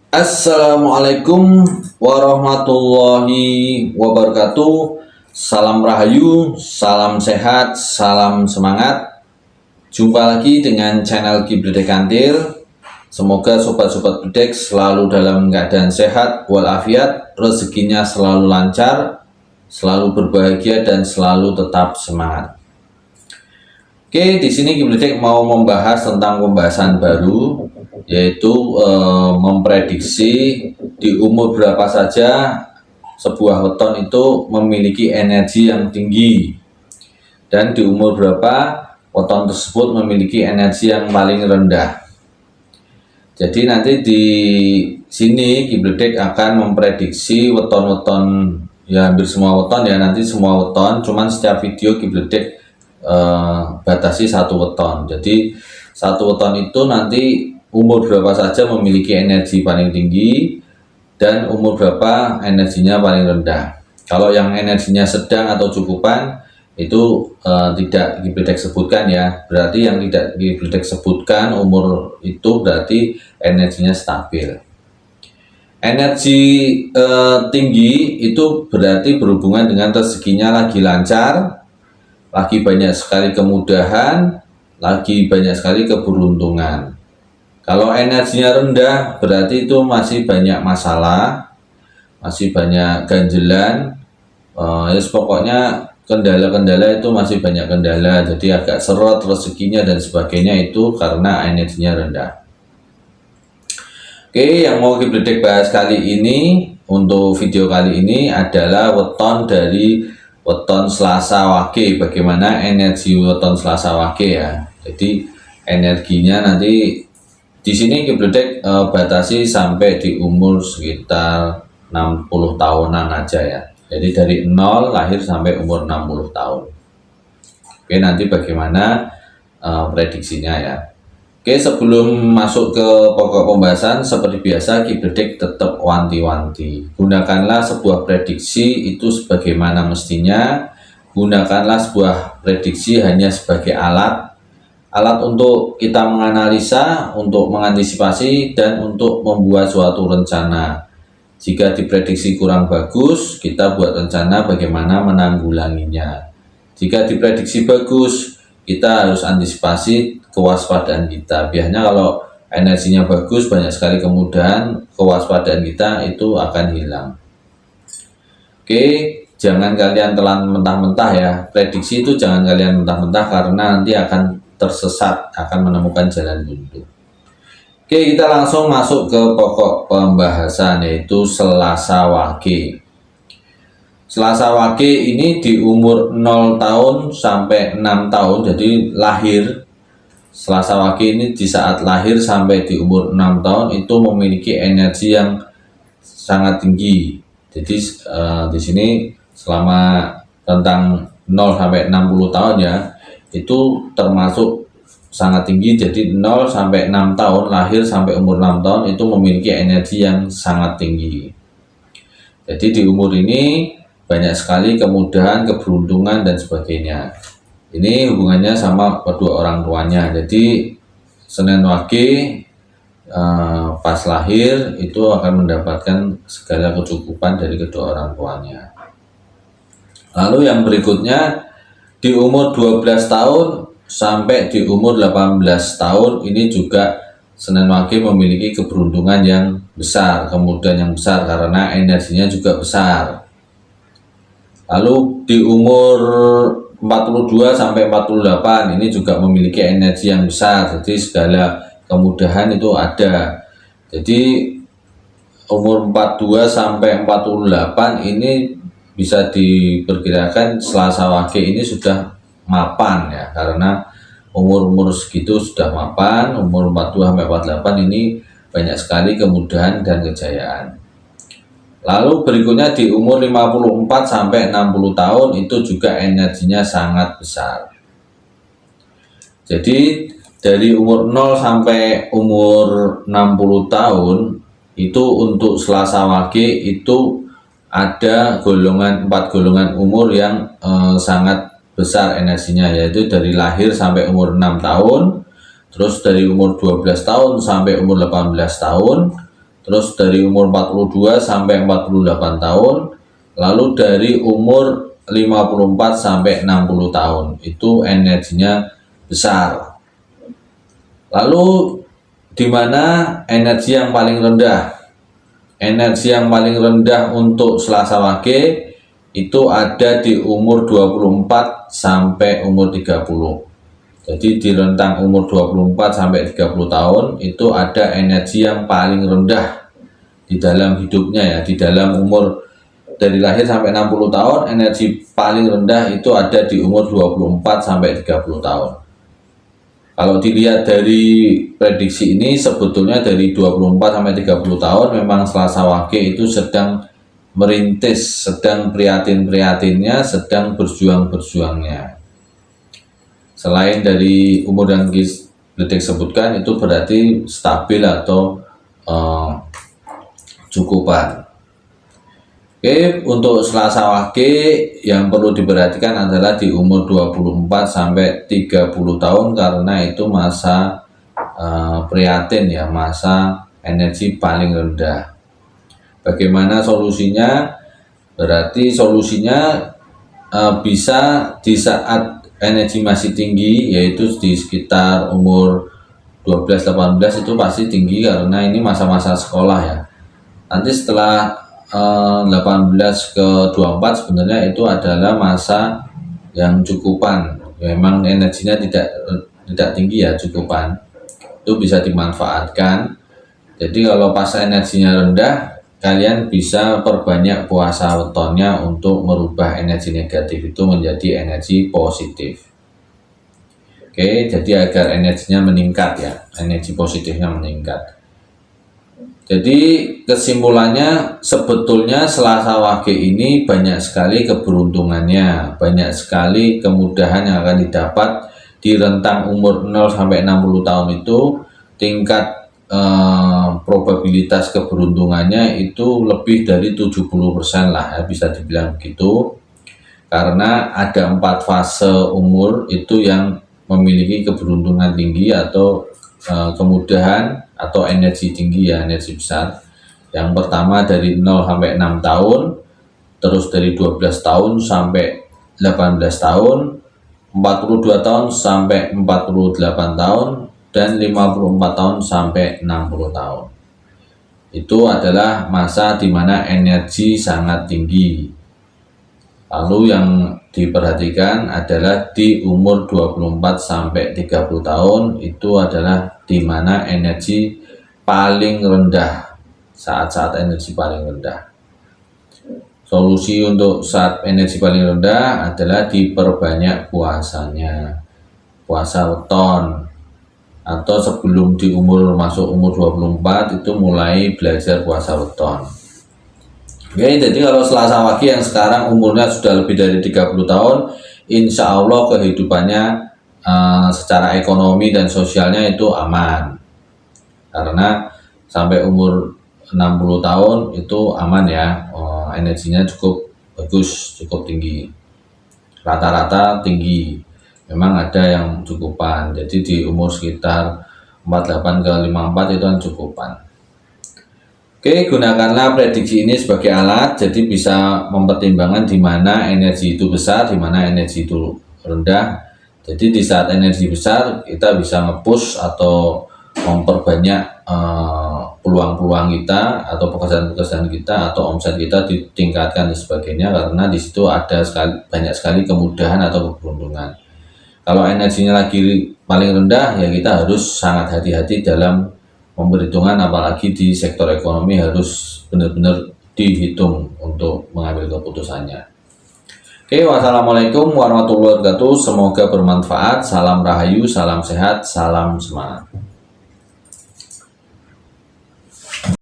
Assalamualaikum warahmatullahi wabarakatuh. Salam rahayu, salam sehat, salam semangat. Jumpa lagi dengan channel Kibledek Kantil. Semoga sobat-sobat bedek selalu dalam keadaan sehat walafiat, rezekinya selalu lancar, selalu berbahagia dan selalu tetap semangat. Oke, di sini Kibledek mau membahas tentang pembahasan baru, yaitu memprediksi di umur berapa saja sebuah weton itu memiliki energi yang tinggi, dan di umur berapa weton tersebut memiliki energi yang paling rendah. Jadi nanti di sini Kibledek akan memprediksi weton-weton, ya hampir semua weton ya, nanti semua weton, cuman setiap video Kibledek batasi satu weton. Jadi satu weton itu nanti umur berapa saja memiliki energi paling tinggi dan umur berapa energinya paling rendah. Kalau yang energinya sedang atau cukupan itu tidak Kibledek sebutkan ya. Berarti yang tidak Kibledek sebutkan umur itu berarti energinya stabil. Energi tinggi itu berarti berhubungan dengan rezekinya lagi lancar, lagi banyak sekali kemudahan, lagi banyak sekali keberuntungan. Kalau energinya rendah berarti itu masih banyak masalah, masih banyak ganjelan, ya pokoknya kendala-kendala itu masih banyak kendala, jadi agak seret rezekinya dan sebagainya itu karena energinya rendah. Oke, yang mau Kibledek bahas kali ini untuk video kali ini adalah weton dari weton Selasa Wage. Bagaimana energi weton Selasa Wage ya. Jadi energinya nanti di sini Kibledek batasi sampai di umur sekitar 60 tahunan aja ya. Jadi dari 0 lahir sampai umur 60 tahun. Oke, nanti bagaimana prediksinya ya. Oke, sebelum masuk ke pokok pembahasan, seperti biasa Kibledek tetap wanti-wanti. Gunakanlah sebuah prediksi itu sebagaimana mestinya. Gunakanlah sebuah prediksi hanya sebagai alat untuk kita menganalisa, untuk mengantisipasi, dan untuk membuat suatu rencana. Jika diprediksi kurang bagus, kita buat rencana bagaimana menanggulanginya. Jika diprediksi bagus, kita harus antisipasi kewaspadaan kita. Biasanya kalau energinya bagus, banyak sekali kemudahan, kewaspadaan kita itu akan hilang. Oke, jangan kalian telan mentah-mentah ya. Prediksi itu jangan kalian mentah-mentah karena nanti akan tersesat, akan menemukan jalan buntu. Oke, kita langsung masuk ke pokok pembahasan, yaitu Selasa Wage. Selasa Wage ini di umur 0 tahun sampai 6 tahun, jadi lahir. Selasa Wage ini di saat lahir sampai di umur 6 tahun itu memiliki energi yang sangat tinggi. Jadi di sini selama tentang 0 sampai 60 tahun ya, itu termasuk sangat tinggi. Jadi 0 sampai 6 tahun, lahir sampai umur 6 tahun itu memiliki energi yang sangat tinggi. Jadi di umur ini banyak sekali kemudahan, keberuntungan dan sebagainya. Ini hubungannya sama kedua orang tuanya. Jadi Senin Wage pas lahir itu akan mendapatkan segala kecukupan dari kedua orang tuanya. Lalu yang berikutnya di umur 12 tahun sampai di umur 18 tahun ini juga Senin Wage memiliki keberuntungan yang besar, kemudahan yang besar karena energinya juga besar. Lalu di umur 42 sampai 48 ini juga memiliki energi yang besar, jadi segala kemudahan itu ada. Jadi umur 42 sampai 48 ini bisa diperkirakan Selasa Wage ini sudah mapan ya, karena umur segitu sudah mapan. Umur 42 sampai 48 ini banyak sekali kemudahan dan kejayaan. Lalu berikutnya di umur 54 sampai 60 tahun itu juga energinya sangat besar. Jadi dari umur 0 sampai umur 60 tahun itu untuk Selasa Wage itu ada 4 golongan umur yang sangat besar energinya, yaitu dari lahir sampai umur 6 tahun, terus dari umur 12 tahun sampai umur 18 tahun, terus dari umur 42 sampai 48 tahun, lalu dari umur 54 sampai 60 tahun, itu energinya besar. Lalu di mana energi yang paling rendah? Energi yang paling rendah untuk Selasa Wage itu ada di umur 24 sampai umur 30. Jadi di rentang umur 24 sampai 30 tahun itu ada energi yang paling rendah di dalam hidupnya ya. Di dalam umur dari lahir sampai 60 tahun, energi paling rendah itu ada di umur 24 sampai 30 tahun. Kalau dilihat dari prediksi ini, sebetulnya dari 24 sampai 30 tahun memang Selasa Wage itu sedang merintis, sedang prihatin-prihatinnya, sedang berjuang-berjuangnya. Selain dari umur yang Gledek sebutkan, itu berarti stabil atau cukupan. Oke, untuk Selasa Wage yang perlu diperhatikan adalah di umur 24 sampai 30 tahun karena itu masa prihatin ya, masa energi paling rendah. Bagaimana solusinya? Berarti solusinya bisa di saat energi masih tinggi, yaitu di sekitar umur 12-18 itu pasti tinggi karena ini masa-masa sekolah ya. Nanti setelah 18 ke 24 sebenarnya itu adalah masa yang cukupan. Memang energinya tidak tinggi ya, cukupan. Itu bisa dimanfaatkan. Jadi kalau pas energinya rendah, kalian bisa perbanyak puasa wetonnya untuk merubah energi negatif itu menjadi energi positif. Oke, jadi agar energinya meningkat ya, energi positifnya meningkat. Jadi kesimpulannya sebetulnya Selasa Wage ini banyak sekali keberuntungannya, banyak sekali kemudahan yang akan didapat di rentang umur 0 sampai 60 tahun itu. Tingkat probabilitas keberuntungannya itu lebih dari 70% lah ya, bisa dibilang begitu. Karena ada 4 fase umur itu yang memiliki keberuntungan tinggi atau kemudahan atau energi tinggi ya, energi besar. Yang pertama dari 0 sampai 6 tahun, terus dari 12 tahun sampai 18 tahun, 42 tahun sampai 48 tahun, dan 54 tahun sampai 60 tahun. Itu adalah masa di mana energi sangat tinggi. Lalu yang diperhatikan adalah di umur 24 sampai 30 tahun itu adalah di mana energi paling rendah, saat-saat energi paling rendah. Solusi untuk saat energi paling rendah adalah diperbanyak puasanya, puasa weton, atau sebelum di umur masuk umur 24 itu mulai belajar puasa weton. Oke, jadi kalau Selasa Wage yang sekarang umurnya sudah lebih dari 30 tahun, insya Allah kehidupannya secara ekonomi dan sosialnya itu aman. Karena sampai umur 60 tahun itu aman ya, energinya cukup bagus, cukup tinggi. Rata-rata tinggi, memang ada yang cukupan. Jadi di umur sekitar 48 ke 54 itu kan cukupan. Oke, gunakanlah prediksi ini sebagai alat, jadi bisa mempertimbangkan di mana energi itu besar, di mana energi itu rendah. Jadi di saat energi besar kita bisa nge-push atau memperbanyak peluang-peluang kita atau pekerjaan-pekerjaan kita atau omset kita ditingkatkan dan sebagainya, karena di situ ada banyak sekali kemudahan atau keberuntungan. Kalau energinya lagi paling rendah ya kita harus sangat hati-hati dalam memperhitungkan, apalagi di sektor ekonomi harus benar-benar dihitung untuk mengambil keputusannya. Oke, wassalamualaikum warahmatullahi wabarakatuh. Semoga bermanfaat. Salam rahayu, salam sehat, salam semangat.